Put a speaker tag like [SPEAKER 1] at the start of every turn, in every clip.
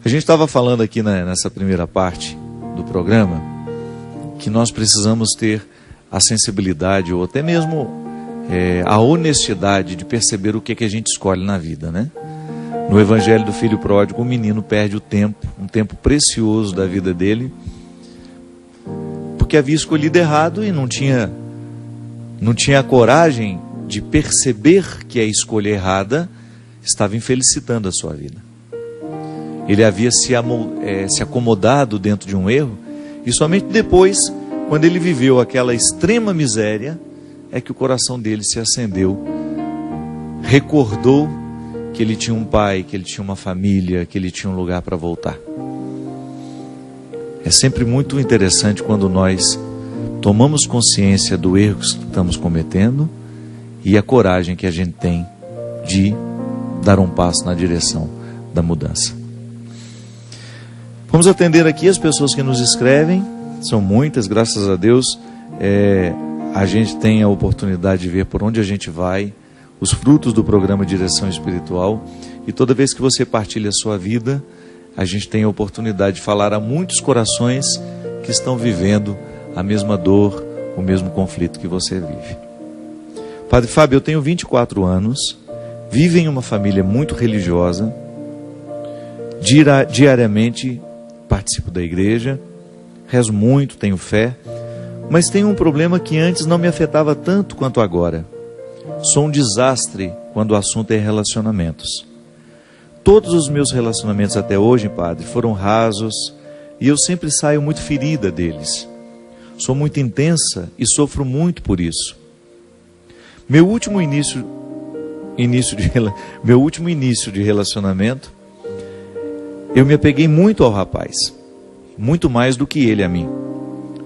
[SPEAKER 1] A gente estava falando aqui nessa primeira parte do programa que nós precisamos ter a sensibilidade ou até mesmo a honestidade de perceber o que a gente escolhe na vida, né? No Evangelho do Filho Pródigo, o menino perde o tempo, um tempo precioso da vida dele, porque havia escolhido errado e não tinha a coragem de perceber que a escolha errada estava infelicitando a sua vida. Ele havia se acomodado dentro de um erro, e somente depois, quando ele viveu aquela extrema miséria, é que o coração dele se acendeu, recordou que ele tinha um pai, que ele tinha uma família, que ele tinha um lugar para voltar. É sempre muito interessante quando nós tomamos consciência do erro que estamos cometendo e a coragem que a gente tem de dar um passo na direção da mudança. Vamos atender aqui as pessoas que nos escrevem, são muitas, graças a Deus. A gente tem a oportunidade de ver por onde a gente vai, os frutos do programa Direção Espiritual, e toda vez que você partilha a sua vida, a gente tem a oportunidade de falar a muitos corações que estão vivendo a mesma dor, o mesmo conflito que você vive. Padre Fábio, eu tenho 24 anos, vivo em uma família muito religiosa, diariamente participo da igreja, rezo muito, tenho fé, mas tenho um problema que antes não me afetava tanto quanto agora. Sou um desastre quando o assunto é relacionamentos. Todos os meus relacionamentos até hoje, padre, foram rasos e eu sempre saio muito ferida deles. Sou muito intensa e sofro muito por isso. Meu último início de relacionamento, eu me apeguei muito ao rapaz, muito mais do que ele a mim.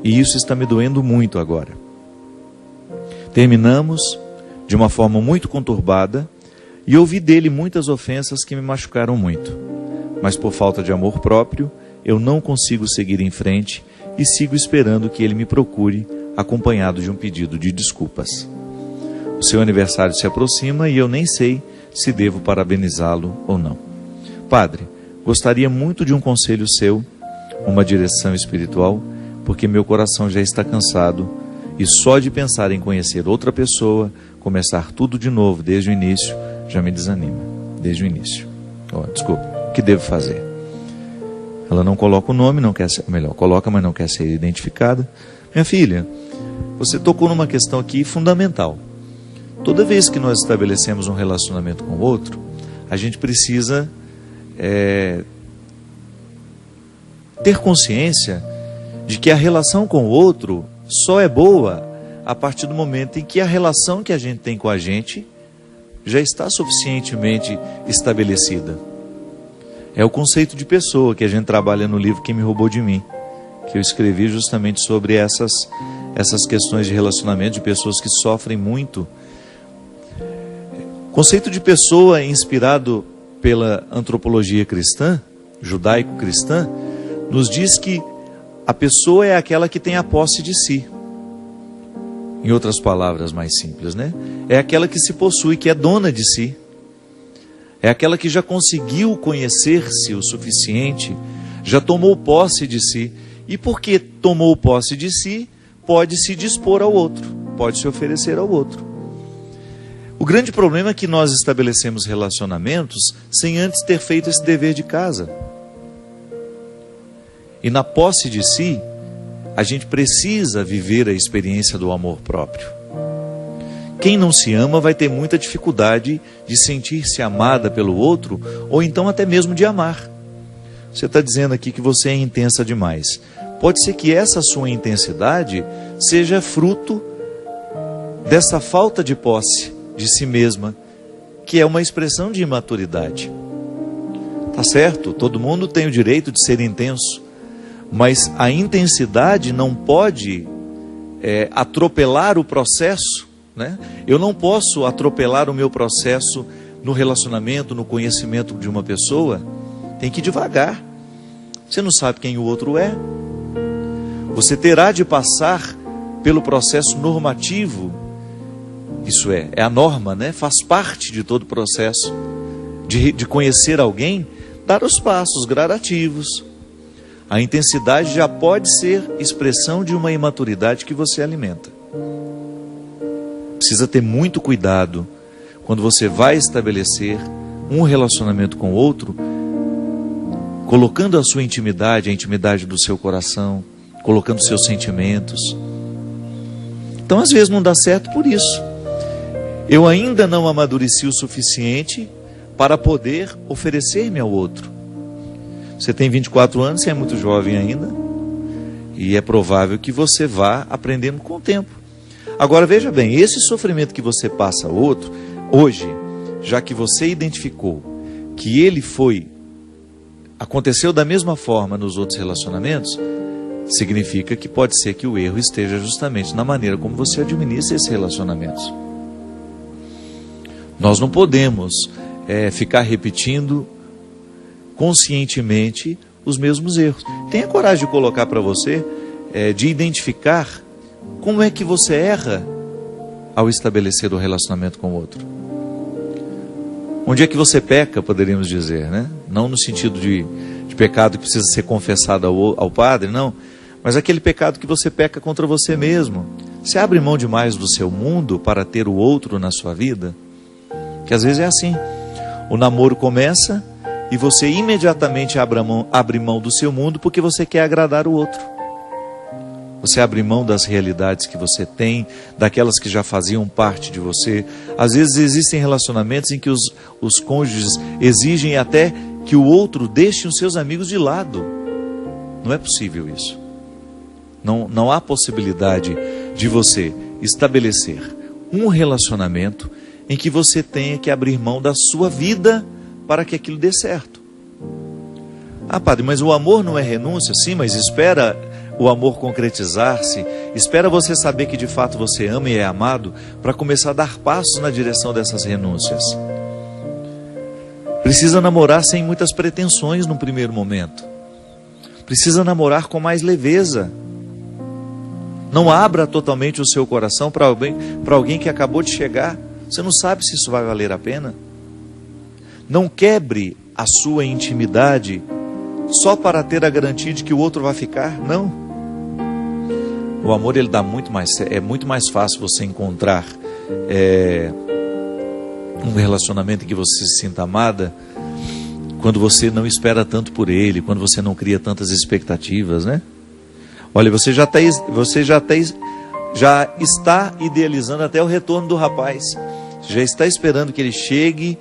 [SPEAKER 1] E isso está me doendo muito agora. Terminamos de uma forma muito conturbada e ouvi dele muitas ofensas que me machucaram muito. Mas por falta de amor próprio, eu não consigo seguir em frente e sigo esperando que ele me procure, acompanhado de um pedido de desculpas. O seu aniversário se aproxima e eu nem sei se devo parabenizá-lo ou não. Padre, gostaria muito de um conselho seu, uma direção espiritual, porque meu coração já está cansado e só de pensar em conhecer outra pessoa, começar tudo de novo desde o início, já me desanima. Desde o início. Desculpa, o que devo fazer? Ela não coloca o nome, não quer ser, melhor, coloca, mas não quer ser identificada. Minha filha, você tocou numa questão aqui fundamental. Toda vez que nós estabelecemos um relacionamento com o outro, a gente precisa ter consciência de que a relação com o outro só é boa a partir do momento em que a relação que a gente tem com a gente já está suficientemente estabelecida. É o conceito de pessoa que a gente trabalha no livro Quem Me Roubou de Mim, que eu escrevi justamente sobre essas questões de relacionamento, de pessoas que sofrem muito. O conceito de pessoa é inspirado pela antropologia cristã, judaico-cristã, nos diz que a pessoa é aquela que tem a posse de si. Em outras palavras mais simples, né? É aquela que se possui, que é dona de si. É aquela que já conseguiu conhecer-se o suficiente, já tomou posse de si. E porque tomou posse de si, pode se dispor ao outro, pode se oferecer ao outro. O grande problema é que nós estabelecemos relacionamentos sem antes ter feito esse dever de casa. E na posse de si, a gente precisa viver a experiência do amor próprio. Quem não se ama vai ter muita dificuldade de sentir-se amada pelo outro, ou então até mesmo de amar. Você está dizendo aqui que você é intensa demais. Pode ser que essa sua intensidade seja fruto dessa falta de posse de si mesma, que é uma expressão de imaturidade. Tá certo, todo mundo tem o direito de ser intenso, mas a intensidade não pode atropelar o processo, né? Eu não posso atropelar o meu processo no relacionamento, no conhecimento de uma pessoa. Tem que ir devagar. Você não sabe quem o outro é. Você terá de passar pelo processo normativo. Isso é a norma, né? Faz parte de todo o processo de conhecer alguém, dar os passos gradativos. A intensidade já pode ser expressão de uma imaturidade que você alimenta. Precisa ter muito cuidado quando você vai estabelecer um relacionamento com o outro, colocando a sua intimidade, a intimidade do seu coração, colocando seus sentimentos. Então, às vezes, não dá certo por isso. Eu ainda não amadureci o suficiente para poder oferecer-me ao outro. Você tem 24 anos, você é muito jovem ainda, e é provável que você vá aprendendo com o tempo. Agora, veja bem, esse sofrimento que você passa ao outro, hoje, já que você identificou que ele aconteceu da mesma forma nos outros relacionamentos, significa que pode ser que o erro esteja justamente na maneira como você administra esses relacionamentos. Nós não podemos ficar repetindo conscientemente os mesmos erros. Tenha coragem de colocar para você, de identificar como é que você erra ao estabelecer o relacionamento com o outro. Onde é que você peca, poderíamos dizer, né? Não no sentido de pecado que precisa ser confessado ao padre, não. Mas aquele pecado que você peca contra você mesmo. Você abre mão demais do seu mundo para ter o outro na sua vida? Que às vezes é assim. O namoro começa e você imediatamente abre mão do seu mundo porque você quer agradar o outro. Você abre mão das realidades que você tem, daquelas que já faziam parte de você. Às vezes existem relacionamentos em que os cônjuges exigem até que o outro deixe os seus amigos de lado. Não é possível isso. Não há possibilidade de você estabelecer um relacionamento em que você tenha que abrir mão da sua vida para que aquilo dê certo. Ah, padre, mas o amor não é renúncia? Sim, mas espera o amor concretizar-se, espera você saber que de fato você ama e é amado, para começar a dar passos na direção dessas renúncias. Precisa namorar sem muitas pretensões no primeiro momento. Precisa namorar com mais leveza. Não abra totalmente o seu coração para alguém que acabou de chegar. Você não sabe se isso vai valer a pena. Não quebre a sua intimidade só para ter a garantia de que o outro vai ficar. Não. O amor, ele dá é muito mais fácil você encontrar um relacionamento em que você se sinta amada quando você não espera tanto por ele, quando você não cria tantas expectativas, né? Olha, você já está idealizando até o retorno do rapaz. Já está esperando que ele chegue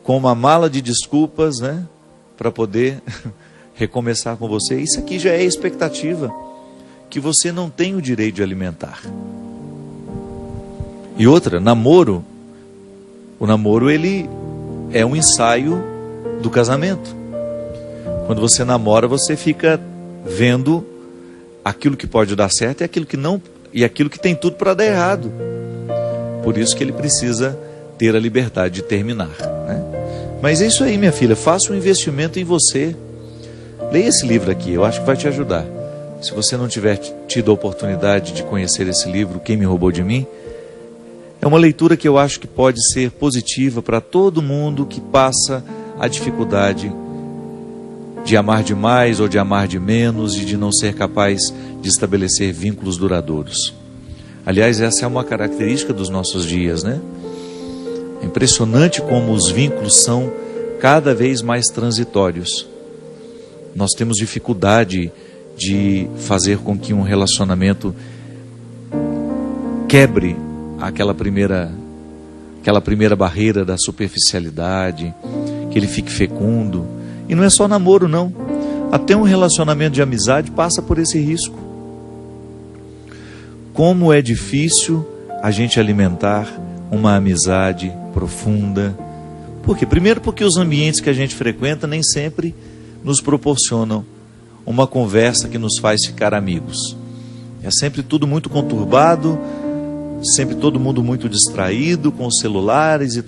[SPEAKER 1] com uma mala de desculpas, né? Para poder recomeçar com você. Isso aqui já é expectativa que você não tem o direito de alimentar. E outra, namoro. O namoro, ele é um ensaio do casamento. Quando você namora, você fica vendo aquilo que pode dar certo e aquilo que não, e aquilo que tem tudo para dar errado. Por isso que ele precisa ter a liberdade de terminar, né? Mas é isso aí, minha filha, faça um investimento em você. Leia esse livro aqui, eu acho que vai te ajudar. Se você não tiver tido a oportunidade de conhecer esse livro, Quem Me Roubou de Mim, é uma leitura que eu acho que pode ser positiva para todo mundo que passa a dificuldade de amar demais ou de amar de menos e de não ser capaz de estabelecer vínculos duradouros. Aliás, essa é uma característica dos nossos dias, né? É impressionante como os vínculos são cada vez mais transitórios. Nós temos dificuldade de fazer com que um relacionamento quebre aquela primeira barreira da superficialidade, que ele fique fecundo. E não é só namoro, não. Até um relacionamento de amizade passa por esse risco. Como é difícil a gente alimentar uma amizade profunda. Por quê? Primeiro porque os ambientes que a gente frequenta nem sempre nos proporcionam uma conversa que nos faz ficar amigos. É sempre tudo muito conturbado, sempre todo mundo muito distraído com os celulares e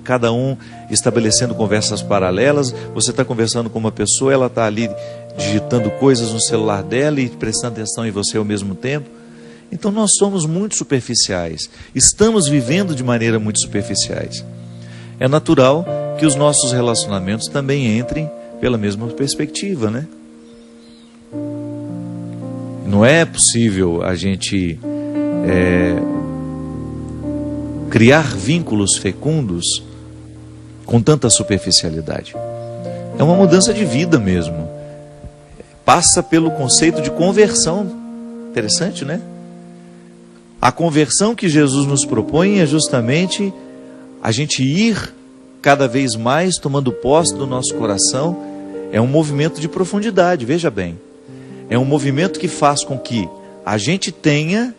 [SPEAKER 1] cada um estabelecendo conversas paralelas. Você está conversando com uma pessoa, ela está ali digitando coisas no celular dela e prestando atenção em você ao mesmo tempo. Então nós somos muito superficiais, estamos vivendo de maneira muito superficiais. É natural que os nossos relacionamentos também entrem pela mesma perspectiva, né? Não é possível a gente criar vínculos fecundos com tanta superficialidade. É uma mudança de vida mesmo. Passa pelo conceito de conversão. Interessante, né? A conversão que Jesus nos propõe é justamente a gente ir cada vez mais tomando posse do nosso coração. É um movimento de profundidade, veja bem. É um movimento que faz com que a gente tenha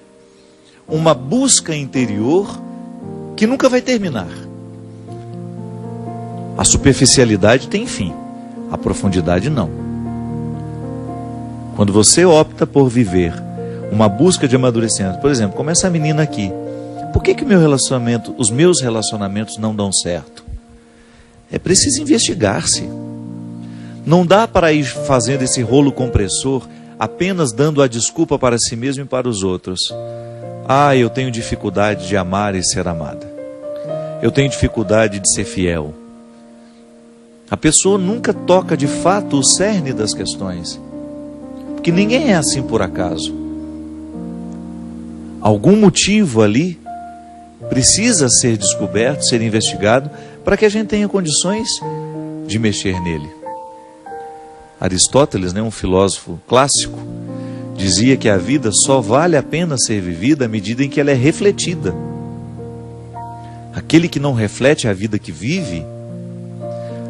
[SPEAKER 1] uma busca interior que nunca vai terminar. A superficialidade tem fim, a profundidade não. Quando você opta por viver uma busca de amadurecimento, por exemplo, como essa menina aqui, por que os meus relacionamentos não dão certo? É preciso investigar-se. Não dá para ir fazendo esse rolo compressor, apenas dando a desculpa para si mesmo e para os outros. Ah, eu tenho dificuldade de amar e ser amada. Eu tenho dificuldade de ser fiel. A pessoa nunca toca de fato o cerne das questões. Porque ninguém é assim por acaso. Algum motivo ali precisa ser descoberto, ser investigado, para que a gente tenha condições de mexer nele. Aristóteles, um filósofo clássico, dizia que a vida só vale a pena ser vivida à medida em que ela é refletida. Aquele que não reflete a vida que vive,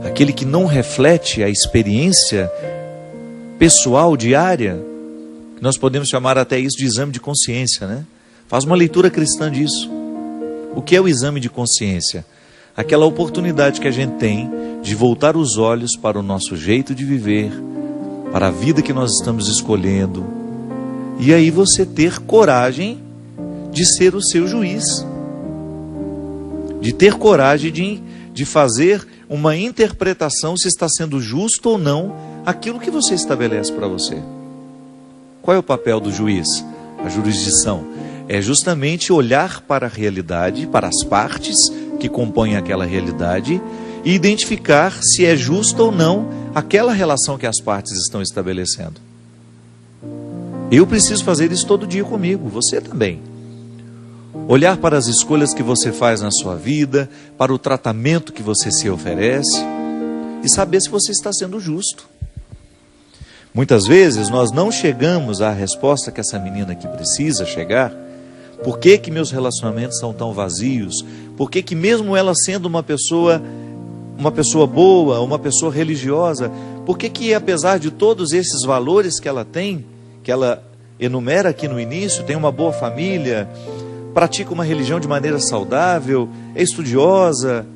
[SPEAKER 1] aquele que não reflete a experiência pessoal, diária, que nós podemos chamar até isso de exame de consciência, né? Faz uma leitura cristã disso. O que é o exame de consciência? Aquela oportunidade que a gente tem de voltar os olhos para o nosso jeito de viver, para a vida que nós estamos escolhendo, e aí você ter coragem de ser o seu juiz, de ter coragem de fazer uma interpretação se está sendo justo ou não aquilo que você estabelece para você. Qual é o papel do juiz? A jurisdição é justamente olhar para a realidade, para as partes que compõem aquela realidade e identificar se é justa ou não aquela relação que as partes estão estabelecendo. Eu preciso fazer isso todo dia comigo, você também. Olhar para as escolhas que você faz na sua vida, para o tratamento que você se oferece e saber se você está sendo justo. Muitas vezes nós não chegamos à resposta que essa menina aqui precisa chegar. Por que meus relacionamentos são tão vazios? Por que mesmo ela sendo uma pessoa boa, uma pessoa religiosa, por que apesar de todos esses valores que ela tem, que ela enumera aqui no início, tem uma boa família, pratica uma religião de maneira saudável, é estudiosa,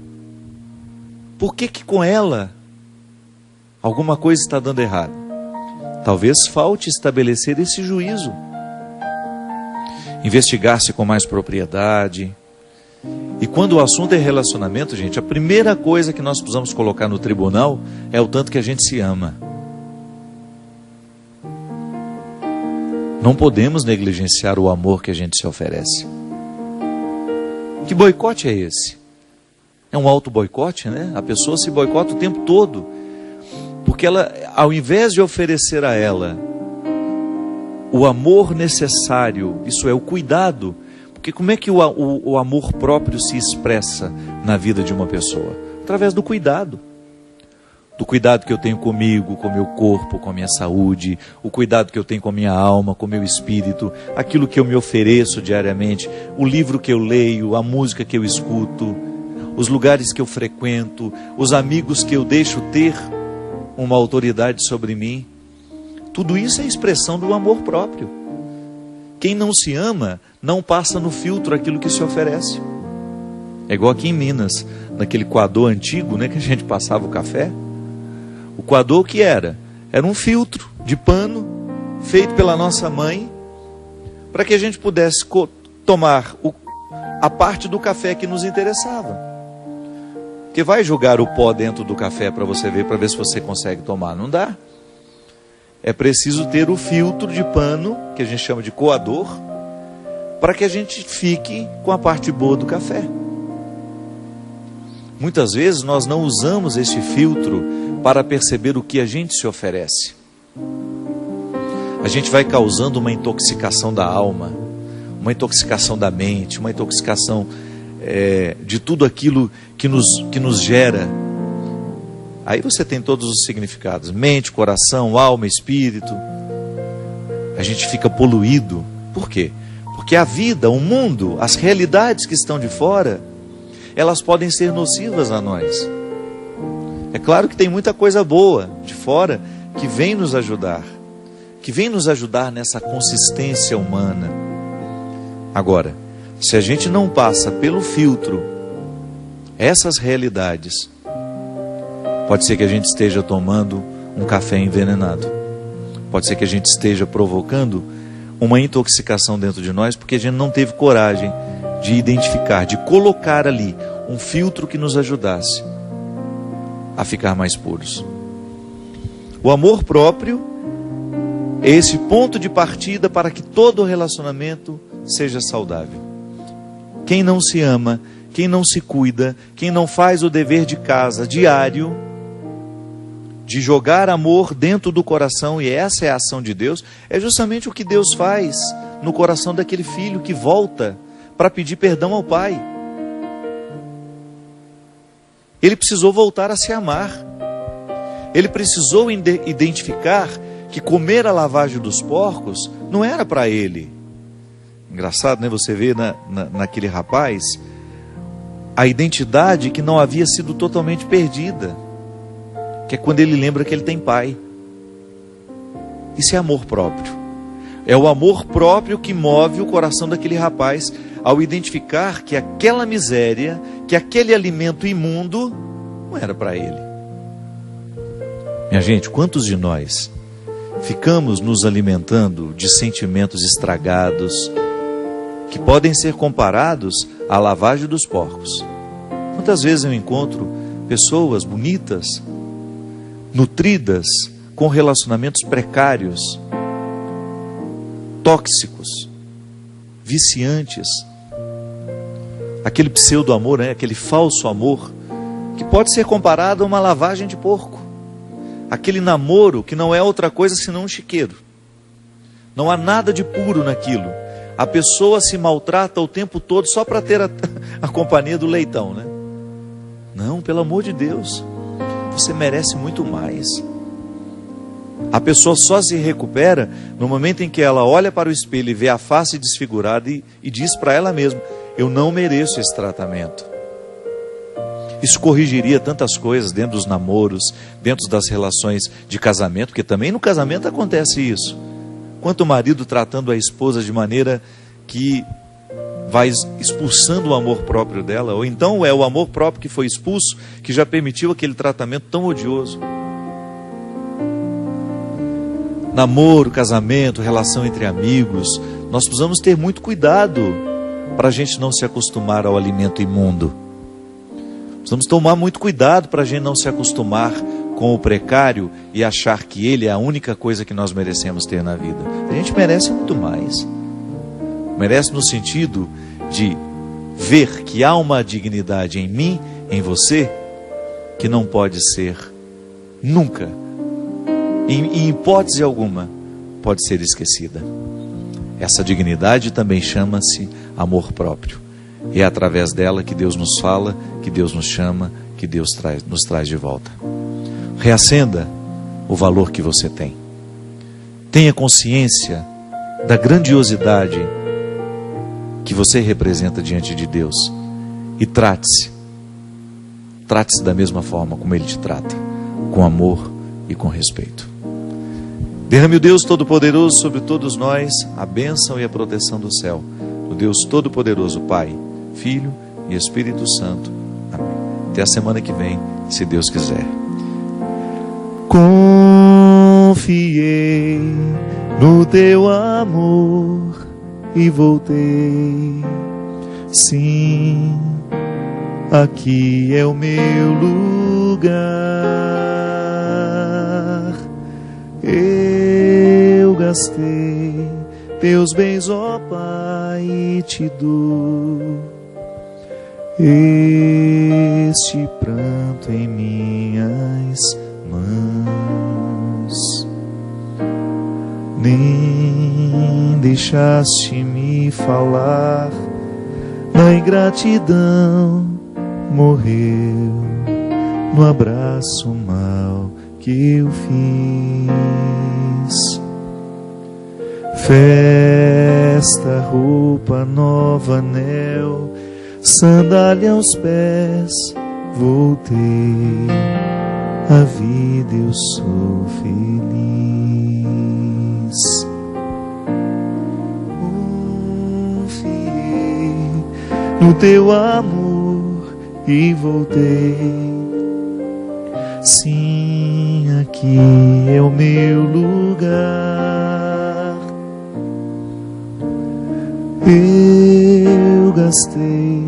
[SPEAKER 1] por que com ela alguma coisa está dando errado? Talvez falte estabelecer esse juízo, investigar-se com mais propriedade. E quando o assunto é relacionamento, gente, a primeira coisa que nós precisamos colocar no tribunal é o tanto que a gente se ama. Não podemos negligenciar o amor que a gente se oferece. Que boicote é esse? É um auto-boicote, né? A pessoa se boicota o tempo todo. Porque ela, ao invés de oferecer a ela o amor necessário, isso é, o cuidado, porque como é que o amor próprio se expressa na vida de uma pessoa? Através do cuidado. Do cuidado que eu tenho comigo, com o meu corpo, com a minha saúde, o cuidado que eu tenho com a minha alma, com o meu espírito, aquilo que eu me ofereço diariamente, o livro que eu leio, a música que eu escuto, os lugares que eu frequento, os amigos que eu deixo ter uma autoridade sobre mim. Tudo isso é expressão do amor próprio. Quem não se ama, não passa no filtro aquilo que se oferece. É igual aqui em Minas, naquele coador antigo, né, que a gente passava o café. O coador que era? Era um filtro de pano, feito pela nossa mãe, para que a gente pudesse tomar a parte do café que nos interessava. Porque vai jogar o pó dentro do café para você ver, para ver se você consegue tomar. Não dá. É preciso ter o filtro de pano, que a gente chama de coador, para que a gente fique com a parte boa do café. Muitas vezes nós não usamos esse filtro para perceber o que a gente se oferece. A gente vai causando uma intoxicação da alma, uma intoxicação da mente, uma intoxicação de tudo aquilo que nos gera. Aí você tem todos os significados: mente, coração, alma, espírito. A gente fica poluído. Por quê? Porque a vida, o mundo, as realidades que estão de fora, elas podem ser nocivas a nós. É claro que tem muita coisa boa de fora que vem nos ajudar, nessa consistência humana. Agora, se a gente não passa pelo filtro essas realidades, pode ser que a gente esteja tomando um café envenenado. Pode ser que a gente esteja provocando uma intoxicação dentro de nós, porque a gente não teve coragem de identificar, de colocar ali um filtro que nos ajudasse a ficar mais puros. O amor próprio é esse ponto de partida para que todo relacionamento seja saudável. Quem não se ama, quem não se cuida, quem não faz o dever de casa diário, de jogar amor dentro do coração, e essa é a ação de Deus, é justamente o que Deus faz no coração daquele filho que volta para pedir perdão ao pai. Ele precisou voltar a se amar. Ele precisou identificar que comer a lavagem dos porcos não era para ele. Engraçado, né? Você vê naquele rapaz a identidade que não havia sido totalmente perdida, que é quando ele lembra que ele tem pai. Isso é amor próprio. É o amor próprio que move o coração daquele rapaz ao identificar que aquela miséria, que aquele alimento imundo não era para ele. Minha gente, quantos de nós ficamos nos alimentando de sentimentos estragados que podem ser comparados à lavagem dos porcos? Quantas vezes eu encontro pessoas bonitas, nutridas, com relacionamentos precários, tóxicos, viciantes, aquele pseudo-amor, né? Aquele falso amor, que pode ser comparado a uma lavagem de porco, aquele namoro que não é outra coisa senão um chiqueiro, não há nada de puro naquilo, a pessoa se maltrata o tempo todo só para ter a companhia do leitão, né? Não, pelo amor de Deus, você merece muito mais. A pessoa só se recupera no momento em que ela olha para o espelho e vê a face desfigurada e diz para ela mesma: eu não mereço esse tratamento. Isso corrigiria tantas coisas dentro dos namoros, dentro das relações de casamento, porque também no casamento acontece isso. Quanto o marido tratando a esposa de maneira que vai expulsando o amor próprio dela, ou então é o amor próprio que foi expulso, que já permitiu aquele tratamento tão odioso. Namoro, casamento, relação entre amigos, nós precisamos ter muito cuidado para a gente não se acostumar ao alimento imundo. Precisamos tomar muito cuidado para a gente não se acostumar com o precário e achar que ele é a única coisa que nós merecemos ter na vida. A gente merece muito mais. Merece no sentido de ver que há uma dignidade em mim, em você, que não pode ser nunca, em hipótese alguma, pode ser esquecida. Essa dignidade também chama-se amor próprio. E é através dela que Deus nos fala, que Deus nos chama, que Deus nos traz de volta. Reacenda o valor que você tem. Tenha consciência da grandiosidade que você representa diante de Deus. E trate-se da mesma forma como Ele te trata, com amor e com respeito. Derrame o Deus Todo-Poderoso sobre todos nós a bênção e a proteção do céu. O Deus Todo-Poderoso, Pai, Filho e Espírito Santo. Amém. Até a semana que vem, se Deus quiser. Confiei no teu amor e voltei. Sim, aqui é o meu lugar. Eu gastei teus bens, ó Pai, e te dou este pranto em minhas mãos. Nem deixaste-me falar, na ingratidão morreu no abraço mal que eu fiz. Festa, roupa nova, anel, sandália aos pés, voltei, a vida eu sou feliz. Confiei no teu amor e voltei. Sim, aqui é o meu lugar. Eu gastei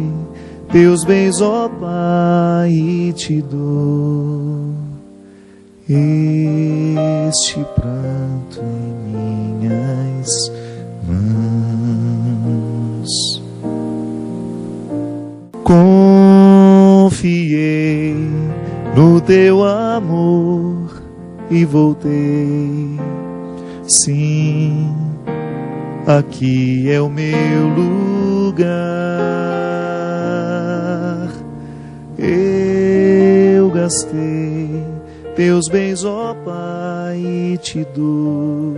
[SPEAKER 1] teus bens, ó Pai, e te dou este pranto em minhas mãos. Confiei no teu amor e voltei. Sim, aqui é o meu lugar. Eu gastei teus bens, ó Pai, e te dou